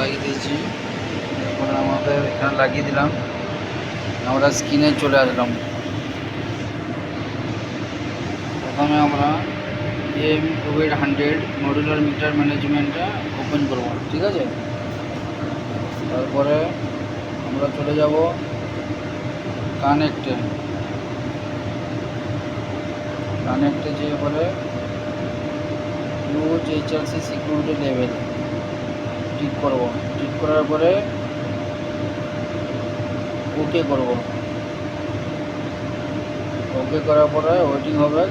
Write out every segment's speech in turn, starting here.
লাগিয়ে দিয়েছি। এখন আমাদের এখানে লাগিয়ে দিলাম, আমরা স্ক্রিনে চলে আসলাম। প্রথমে আমরা এম কোভিড 100 মডুলার মিটার ম্যানেজমেন্টটা ওপেন করব, ঠিক আছে। তারপরে আমরা চলে যাব কানেক্টে যেয়ে পরে ইউজ HRC সিকিউরিটি লেভেল ঠিক করব। ঠিক করার পরে ওকে করব। ওকে করার পরে ওয়েটিং হবে।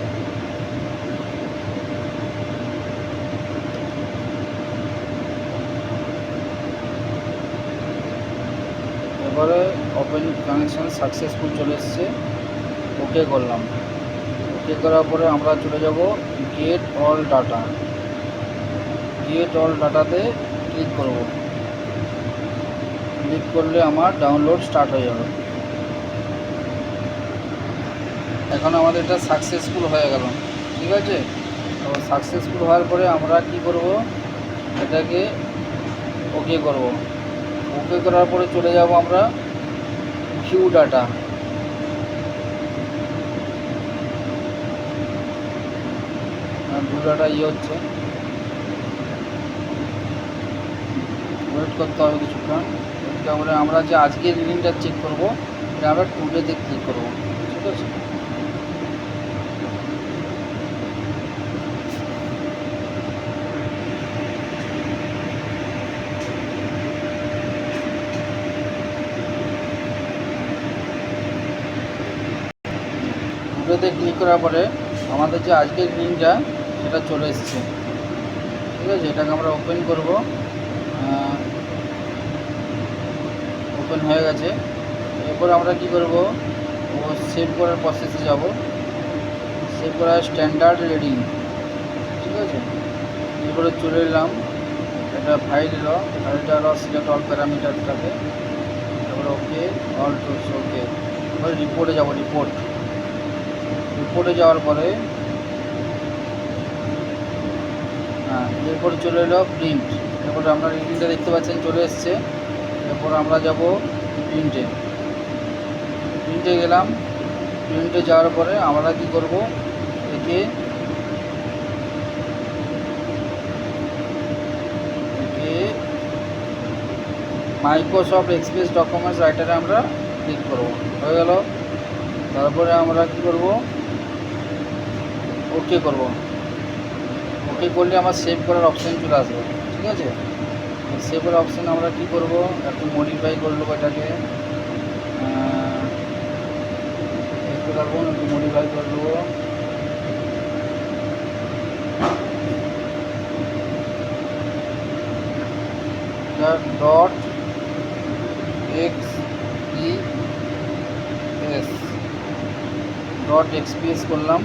এবারে ওপেন কানেকশন সাকসেসফুল চলে এসছে, ওকে করলাম। ওকে করার পরে আমরা চলে যাব gate all data. Gate all ডাটাতে ক্লিক করব। ক্লিক করলে আমার ডাউনলোড স্টার্ট হয়ে যাবে। এখন আমাদের এটা সাকসেসফুল হয়ে গেল, ঠিক আছে। তো সাকসেসফুল হওয়ার পরে আমরা কি করব, এটাকে ওকে করব। ওকে করার পরে চলে যাব আমরা ভিউ ডাটা। ভিউ ডাটা হচ্ছে, ওয়েট করতে হবে কিছুক্ষণ। তারপরে আমরা যে আজকের রিডিংটা চেক করব, এটা আমরা টুডেতে ক্লিক করব, ঠিক আছে। টুডেতে ক্লিক করার পরে আমাদের যে আজকের রিডিংটা সেটা চলে এসেছে, ঠিক আছে। এটাকে আমরা ওপেন করব। ওপেন হয়ে গেছে। এরপর আমরা কি করব, ও সেভ করার প্রসেসে যাব। সেভ করার স্ট্যান্ডার্ড রিডিং, ঠিক আছে। এরপরে চলে এলাম, এটা ফাইল এলো, ফাইলটা হলো সিলেক্ট অল প্যারামিটারটাকে, তারপরে ওকে অল টুলস ওকে। এবারে রিপোর্টে যাব। রিপোর্টে যাওয়ার পরে এরপরে চলে এলো প্রিন্ট। এরপরে আমরা রিডিংটা দেখতে পাচ্ছেন চলে এসছে। এরপর আমরা যাব প্রিন্টে গেলাম। প্রিন্টে যাওয়ার পরে আমরা কি করব, একে মাইক্রোসফট এক্সপ্রেস ডকুমেন্টস রাইটারে আমরা ক্লিক করব। হয়ে গেল। তারপরে আমরা কি করব, ওকে করব। ওকে করলে আমার সেভ করার অপশান চলে আসবে, ঠিক আছে। সেভ করার অপশান আমরা কি করব, একটু মডিফাই করে নেবো এটাকে, একটু রাখবো, একটু মডিফাই করে নেবো। ডট XPS করলাম।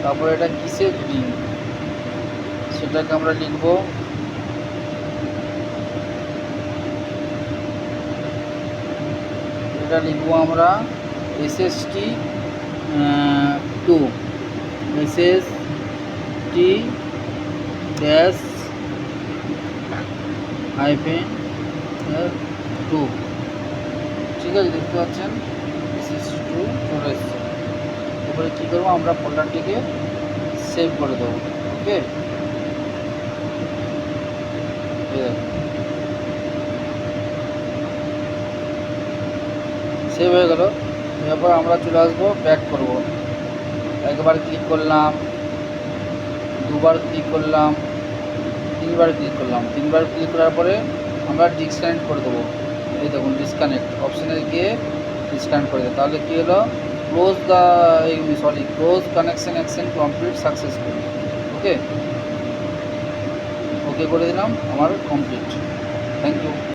তারপরে এটা কিসের রিডিং সেটাকে আমরা লিখব। এটা লিখবো আমরা SST 2 -2, ঠিক আছে। দেখতে পাচ্ছেন SST 2 চলে এসছে। এরপরে কী করবো, আমরা ফোল্ডারটিকে সেভ করে দেবো, ওকে। সেভ হয়ে গেল। এরপর আমরা চলে আসবো, ব্যাক করব। একবার ক্লিক করলাম, দুবার ক্লিক করলাম, তিনবার ক্লিক করলাম। তিনবার ক্লিক করার পরে আমরা ডিসকানেক্ট করে দেবো। এই দেখুন ডিসকানেক্ট অপশানে গিয়ে ডিসকানেক্ট করে দেবো। তাহলে কী হলো, close connection action complete successful, okay. Okay করে দিলাম, আমার কমপ্লিট। Thank you.